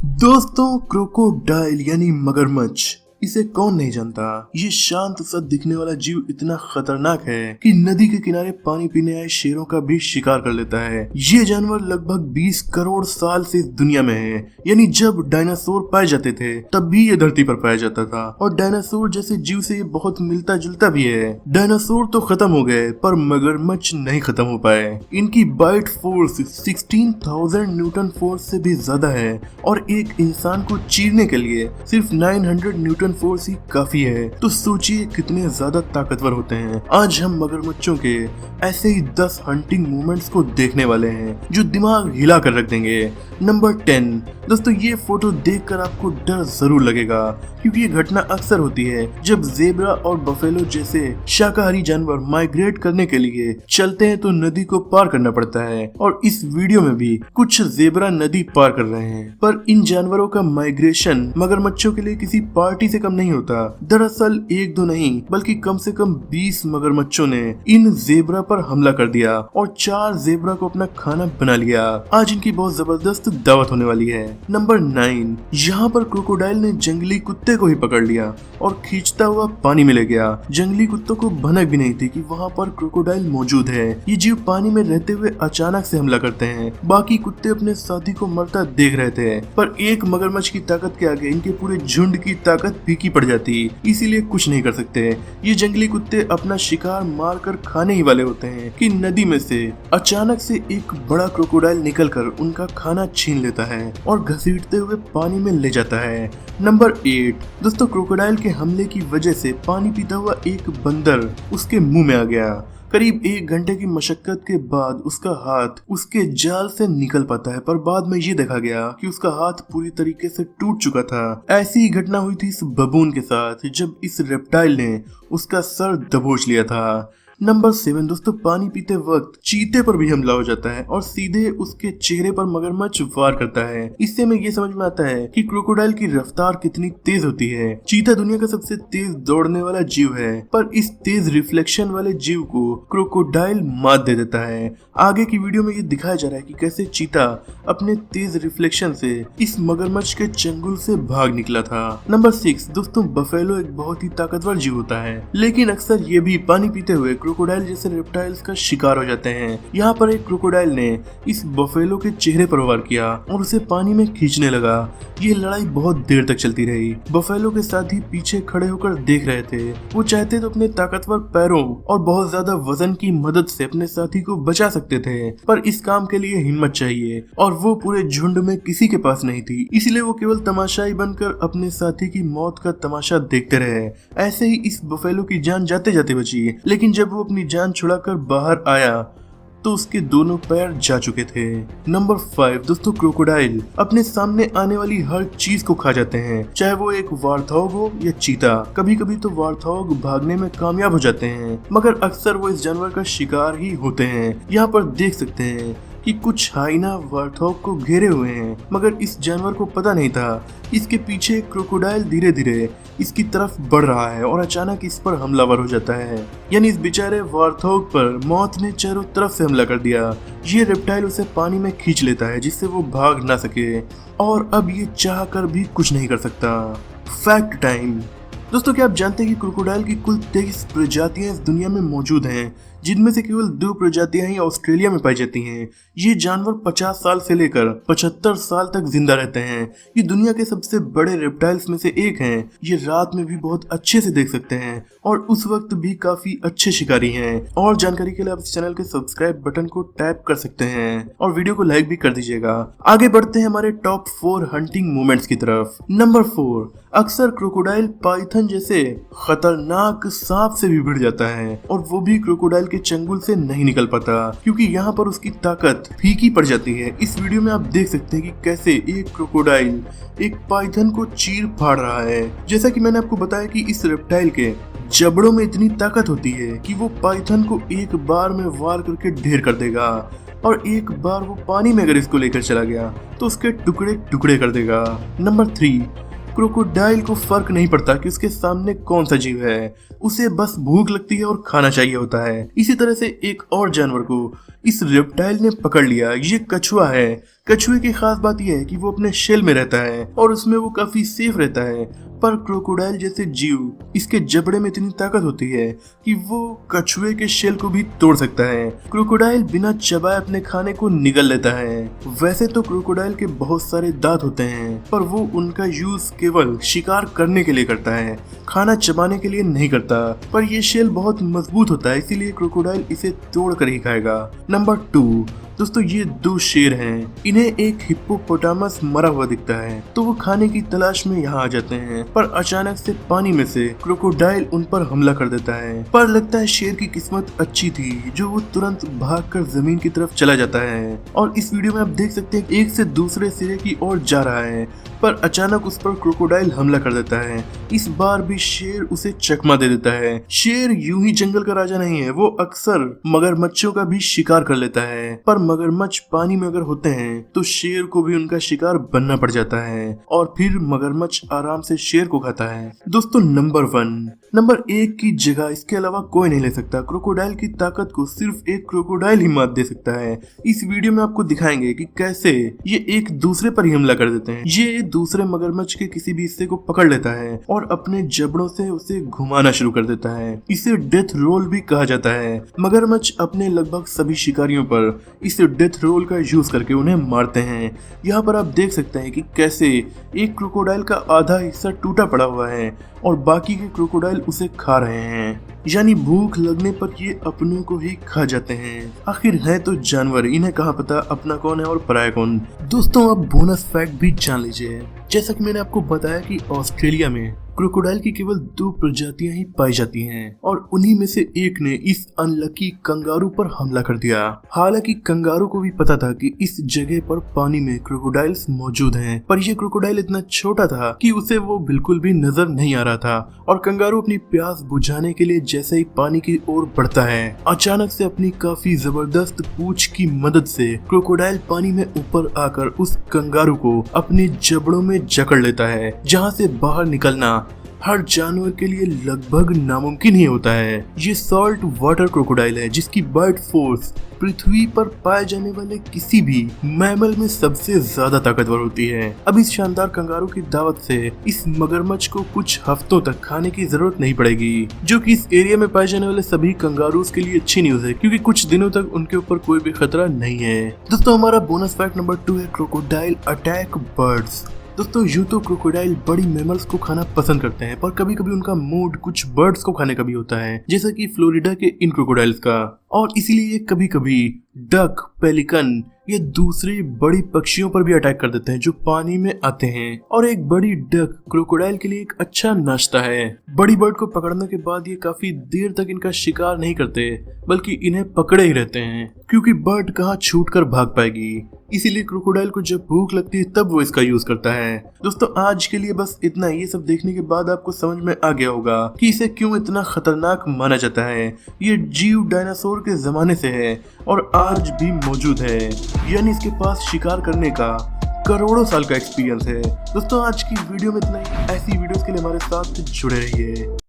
दोस्तों, क्रोकोडाइल यानी मगरमच्छ, इसे कौन नहीं जानता। ये शांत सा दिखने वाला जीव इतना खतरनाक है कि नदी के किनारे पानी पीने आए शेरों का भी शिकार कर लेता है। ये जानवर लगभग 20 करोड़ साल से इस दुनिया में है। यानी जब डायनासोर पाए जाते थे तब भी ये धरती पर पाया जाता था और डायनासोर जैसे जीव से ये बहुत मिलता जुलता भी है। डायनासोर तो खत्म हो गए पर मगरमच्छ नहीं खत्म हो पाए। इनकी बाइट फोर्स 16,000 न्यूटन फोर्स से भी ज्यादा है और एक इंसान को चीरने के लिए सिर्फ 900 न्यूटन फोर्स ही काफी है। तो सोचिए कितने ज्यादा ताकतवर होते हैं। आज हम मगरमच्छों के ऐसे ही 10 हंटिंग मूवमेंट्स को देखने वाले हैं जो दिमाग हिला कर रख देंगे। नंबर 10। दोस्तों, ये फोटो देखकर आपको डर जरूर लगेगा क्योंकि ये घटना अक्सर होती है जब जेब्रा और बफेलो जैसे शाकाहारी जानवर माइग्रेट करने के लिए चलते हैं तो नदी को पार करना पड़ता है। और इस वीडियो में भी कुछ जेब्रा नदी पार कर रहे हैं, पर इन जानवरों का माइग्रेशन मगरमच्छों के लिए किसी पार्टी से कम नहीं होता। दरअसल एक दो नहीं बल्कि कम से कम 20 मगरमच्छों ने इन जेब्रा पर हमला कर दिया और 4 जेब्रा को अपना खाना बना लिया। आज इनकी बहुत जबरदस्त दावत होने वाली है। नंबर 9। यहाँ पर क्रोकोडाइल ने जंगली कुत्ते को ही पकड़ लिया और खींचता हुआ पानी में ले गया। जंगली कुत्तों को भनक भी नहीं थी कि वहाँ पर क्रोकोडाइल मौजूद है। ये जीव पानी में रहते हुए अचानक से हमला करते हैं। बाकी कुत्ते अपने साथी को मरता देख रहे थे, पर एक मगरमच्छ की ताकत के आगे इनके पूरे झुंड की ताकत फीकी पड़ जाती, इसीलिए कुछ नहीं कर सकते। ये जंगली कुत्ते अपना शिकार मार कर खाने ही वाले होते हैं कि नदी में से अचानक से एक बड़ा क्रोकोडाइल निकलकर उनका खाना छीन लेता है और घसीटते हुए पानी में ले जाता है। नंबर 8। दोस्तों, क्रोकोडाइल के हमले की वजह से पानी पीता हुआ एक बंदर उसके मुंह में आ गया। करीब 1 घंटे की मशक्कत के बाद उसका हाथ उसके जाल से निकल पाता है, पर बाद में ये देखा गया कि उसका हाथ पूरी तरीके से टूट चुका था। ऐसी ही घटना हुई थी इस बबून के साथ जब इस रेप्टाइल ने उसका सर दबोच लिया था। नंबर 7। दोस्तों, पानी पीते वक्त चीते पर भी हमला हो जाता है और सीधे उसके चेहरे पर मगरमच्छ वार करता है। इससे हमें ये समझ में आता है कि क्रोकोडाइल की रफ्तार कितनी तेज होती है। चीता दुनिया का सबसे तेज दौड़ने वाला जीव है, पर इस तेज रिफ्लेक्शन वाले जीव को क्रोकोडाइल मात दे देता है। आगे की वीडियो में ये दिखाया जा रहा है कि कैसे चीता अपने तेज रिफ्लेक्शन से इस मगरमच्छ के चंगुल से भाग निकला था। नंबर 6। दोस्तों, बफेलो एक बहुत ही ताकतवर जीव होता है, लेकिन अक्सर ये भी पानी पीते हुए क्रोकोडाइल जैसे रेप्टाइल्स का शिकार हो जाते हैं। यहाँ पर एक क्रोकोडाइल ने इस बफेलो के चेहरे पर वार किया और उसे पानी में खींचने लगा। ये लड़ाई बहुत देर तक चलती रही। बफेलो के साथी पीछे खड़े होकर देख रहे थे। वो चाहते तो अपने ताकतवर पैरों और बहुत ज्यादा वजन की मदद से अपने साथी को बचा सकते थे, पर इस काम के लिए हिम्मत चाहिए और वो पूरे झुंड में किसी के पास नहीं थी। इसलिए वो केवल तमाशाई बनकर अपने साथी की मौत का तमाशा देखते रहे। ऐसे ही इस बफेलो की जान जाते जाते बची, लेकिन जब वो अपनी जान छुड़ाकर बाहर आया तो उसके दोनों पैर जा चुके थे। नंबर 5। दोस्तों, क्रोकोडाइल अपने सामने आने वाली हर चीज को खा जाते हैं, चाहे वो एक वार्थॉग हो या चीता। कभी कभी तो वार्थॉग भागने में कामयाब हो जाते हैं, मगर अक्सर वो इस जानवर का शिकार ही होते हैं। यहाँ पर देख सकते हैं कि कुछ हाइना वार्थॉग को घेरे हुए हैं, मगर इस जानवर को पता नहीं था इसके पीछे क्रोकोडाइल धीरे धीरे इसकी तरफ बढ़ रहा है और अचानक इस पर हमलावर हो जाता है। यानी इस बेचारे वार्थॉग पर मौत ने चारों तरफ से हमला कर दिया। ये रेप्टाइल उसे पानी में खींच लेता है जिससे वो भाग ना सके और अब ये चाह कर भी कुछ नहीं कर सकता। Fact time. दोस्तों, क्या आप जानते हैं कि क्रोकोडाइल की कुल 23 प्रजातियां इस दुनिया में मौजूद हैं, जिनमें से केवल 2 प्रजातियां ही ऑस्ट्रेलिया में पाई जाती हैं। ये जानवर 50 साल से लेकर 75 साल तक जिंदा रहते हैं। ये दुनिया के सबसे बड़े रेप्टाइल्स में से एक हैं। ये रात में भी बहुत अच्छे से देख सकते हैं और उस वक्त भी काफी अच्छे शिकारी हैं। और जानकारी के लिए आप इस चैनल के सब्सक्राइब बटन को टैप कर सकते हैं और वीडियो को लाइक भी कर दीजिएगा। आगे बढ़ते हैं हमारे टॉप 4 हंटिंग मूवमेंट्स की तरफ। नंबर 4। अक्सर क्रोकोडाइल पाइथन जैसे खतरनाक सांप से भी भिड़ जाता है और वो भी क्रोकोडाइल के चंगुल से नहीं निकल पाता क्योंकि यहाँ पर उसकी ताकत फीकी पड़ जाती है। इस वीडियो में आप देख सकते हैं कि कैसे एक क्रोकोडाइल एक पाइथन को चीर फाड़ रहा है। जैसा कि मैंने आपको बताया कि इस रेप्टाइल के जबड़ों में इतनी ताकत होती है कि वो पाइथन को एक बार में वार करके ढेर कर देगा और एक बार वो पानी में अगर इसको लेकर चला गया तो उसके टुकड़े टुकड़े कर देगा। नंबर 3। क्रोकोडाइल को फर्क नहीं पड़ता कि उसके सामने कौन सा जीव है, उसे बस भूख लगती है और खाना चाहिए होता है। इसी तरह से एक और जानवर को इस रेप्टाइल ने पकड़ लिया, ये कछुआ है। कछुए की खास बात यह है कि वो अपने शेल में रहता है और उसमें वो काफी सेफ रहता है। पर क्रोकोडाइल जैसे जीव, इसके जबड़े में इतनी ताकत होती है कि वो कछुए के शेल को भी तोड़ सकता है। क्रोकोडाइल बिना चबाए अपने खाने को निगल लेता है। वैसे तो क्रोकोडाइल के बहुत सारे दांत होते हैं, पर वो उनका यूज केवल शिकार करने के लिए करता है, खाना चबाने के लिए नहीं करता। पर ये शेल बहुत मजबूत होता है, इसीलिए क्रोकोडाइल इसे तोड़ कर ही खाएगा। नंबर 2, दोस्तों ये 2 शेर हैं। इन्हें एक हिप्पोपोटामस मरा हुआ दिखता है, तो वो खाने की तलाश में यहाँ आ जाते हैं। पर अचानक से पानी में से क्रोकोडाइल उन पर हमला कर देता है। पर लगता है शेर की किस्मत अच्छी थी, जो वो तुरंत भागकर जमीन की तरफ चला जाता है। और इस वीडियो में आप देख सकते हैं एक से दूसरे सिरे की ओर जा रहा है, पर अचानक उस पर क्रोकोडाइल हमला कर देता है। इस बार भी शेर उसे चकमा दे देता है। शेर यूं ही जंगल का राजा नहीं है, वो अक्सर मगरमच्छों का भी शिकार कर लेता है। पर मगरमच्छ पानी में अगर होते हैं तो शेर को भी उनका शिकार बनना पड़ जाता है और फिर मगरमच्छ आराम से शेर को खाता है। दोस्तों नंबर 1 की जगह इसके अलावा कोई नहीं ले सकता। क्रोकोडाइल की ताकत को सिर्फ एक क्रोकोडाइल ही मात दे सकता है। इस वीडियो में आपको दिखाएंगे कि कैसे ये एक दूसरे पर ही हमला कर देते हैं। ये दूसरे मगरमच्छ के किसी भी हिस्से को पकड़ लेता है और अपने जबड़ों से उसे घुमाना शुरू कर देता है। इसे डेथ रोल भी कहा जाता है। मगरमच्छ अपने लगभग सभी शिकारियों पर इस डेथ रोल का यूज करके उन्हें मारते हैं। यहाँ पर आप देख सकते हैं कि कैसे एक क्रोकोडाइल का आधा हिस्सा टूटा पड़ा हुआ है और बाकी के क्रोकोडाइल उसे खा रहे हैं। यानी भूख लगने पर ये अपनों को ही खा जाते हैं। आखिर है तो जानवर, इन्हें कहाँ पता अपना कौन है और पराया कौन। दोस्तों अब बोनस फैक्ट भी जान लीजिए। जैसा कि मैंने आपको बताया कि ऑस्ट्रेलिया में क्रोकोडाइल की केवल 2 प्रजातियां ही पाई जाती हैं और उन्हीं में से एक ने इस अनलकी कंगारू पर हमला कर दिया। हालांकि कंगारू को भी पता था कि इस जगह पर पानी में क्रोकोडाइल्स मौजूद हैं, पर यह क्रोकोडाइल इतना छोटा था कि उसे वो बिल्कुल भी नजर नहीं आ रहा था। और कंगारू अपनी प्यास बुझाने के लिए जैसे ही पानी की ओर बढ़ता है, अचानक से अपनी काफी जबरदस्त पूंछ की मदद से क्रोकोडाइल पानी में ऊपर आकर उस कंगारू को अपने जबड़ों में जकड़ लेता है, जहाँ से बाहर निकलना हर जानवर के लिए लगभग नामुमकिन ही होता है। ये सॉल्ट वाटर क्रोकोडाइल है, जिसकी बाइट फोर्स पृथ्वी पर पाए जाने वाले किसी भी मैमल में सबसे ज्यादा ताकतवर होती है। अब इस शानदार कंगारू की दावत से इस मगरमच्छ को कुछ हफ्तों तक खाने की जरूरत नहीं पड़ेगी, जो कि इस एरिया में पाए जाने वाले सभी कंगारूज के लिए अच्छी न्यूज है, क्योंकि कुछ दिनों तक उनके ऊपर कोई भी खतरा नहीं है। दोस्तों हमारा बोनस फैक्ट नंबर 2 है क्रोकोडाइल अटैक बर्ड्स। दोस्तों यूं तो क्रोकोडाइल बड़ी मैमल्स को खाना पसंद करते हैं, पर कभी कभी उनका मूड कुछ बर्ड्स को खाने का भी होता है, जैसा कि फ्लोरिडा के इन क्रोकोडाइल्स का। और इसीलिए कभी कभी डक, पेलिकन या दूसरे बड़ी पक्षियों पर भी अटैक कर देते हैं जो पानी में आते हैं। और एक बड़ी डक क्रोकोडाइल के लिए एक अच्छा नाश्ता है। बड़ी बर्ड को पकड़ने के बाद ये काफी देर तक इनका शिकार नहीं करते, बल्कि इन्हें पकड़े ही रहते हैं, क्योंकि बर्ड कहाँ छूट कर भाग पाएगी। इसीलिए क्रोकोडाइल को जब भूख लगती है तब वो इसका यूज करता है। दोस्तों आज के लिए बस इतना। ये सब देखने के बाद आपको समझ में आ गया होगा कि इसे क्यों इतना खतरनाक माना जाता है। ये जीव डायनासोर के जमाने से है और आज भी मौजूद है, यानी इसके पास शिकार करने का करोड़ों साल का एक्सपीरियंस है। दोस्तों आज की वीडियो में इतना ही। ऐसी वीडियोस के लिए हमारे साथ जुड़े रहिए।